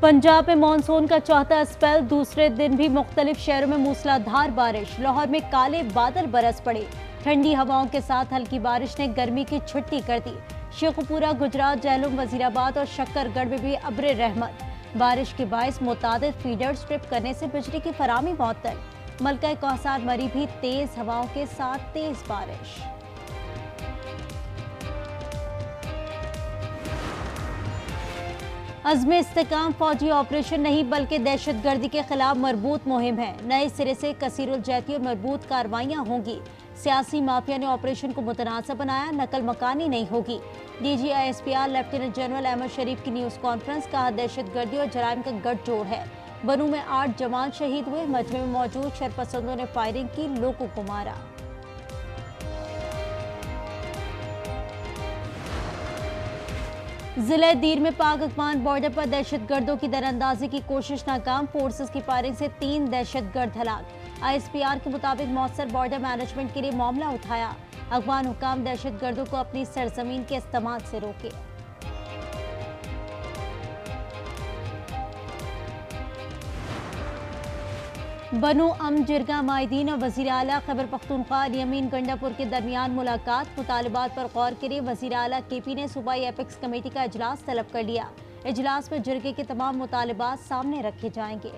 पंजाब में मानसून का चौथा स्पेल, दूसरे दिन भी मुख्तलिफ शहरों में मूसलाधार बारिश। लाहौर में काले बादल बरस पड़े। ठंडी हवाओं के साथ हल्की बारिश ने गर्मी की छुट्टी कर दी। शेखुपुरा, गुजरात, झेलम, वजीराबाद और शक्करगढ़ में भी अब्र रहमत। बारिश के बायस मुतादिद फीडर्स ट्रिप करने से बिजली की फराहमी मुअत्तल। मलका कौसार मरी भी तेज हवाओं के साथ तेज बारिश। अज़्म इस्तेकाम फौजी ऑपरेशन नहीं बल्कि दहशतगर्दी के खिलाफ मरबूत मुहिम है। नए सिरे से कसीरुल-जहती और मरबूत कार्रवाइयाँ होंगी। सियासी माफिया ने ऑपरेशन को मुतनाज़ बनाया, नकल मकानी नहीं होगी। DGISPR लेफ्टिनेंट जनरल अहमद शरीफ की न्यूज़ कॉन्फ्रेंस, कहा दहशतगर्दी और जराइम का गठजोड़ है। बनू में 8 जवान शहीद हुए। मजमे में मौजूद शरपसंदों ने फायरिंग की, लोगों को मारा। जिले दीर में पाक अफगान बॉर्डर पर दहशतगर्दों की दरअंदाजी की कोशिश नाकाम। फोर्सेस की फायरिंग से 3 दहशतगर्द हलाक। ISPR के मुताबिक मौसर बॉर्डर मैनेजमेंट के लिए मामला उठाया। अफगान हुकाम दहशतगर्दों को अपनी सरजमीन के इस्तेमाल से रोके। बनू अम जिरगा माहिदीन और वज़ीर आला खैबर पख्तूनख्वा अल-यमीन गंडापुर के दरमियान मुलाकात। मुतालिबात पर गौर के लिए वज़ीर आला KP ने सूबाई एपेक्स कमेटी का इजलास तलब कर लिया। इजलास में जिरगे के तमाम मुतालिबात सामने रखे जाएंगे।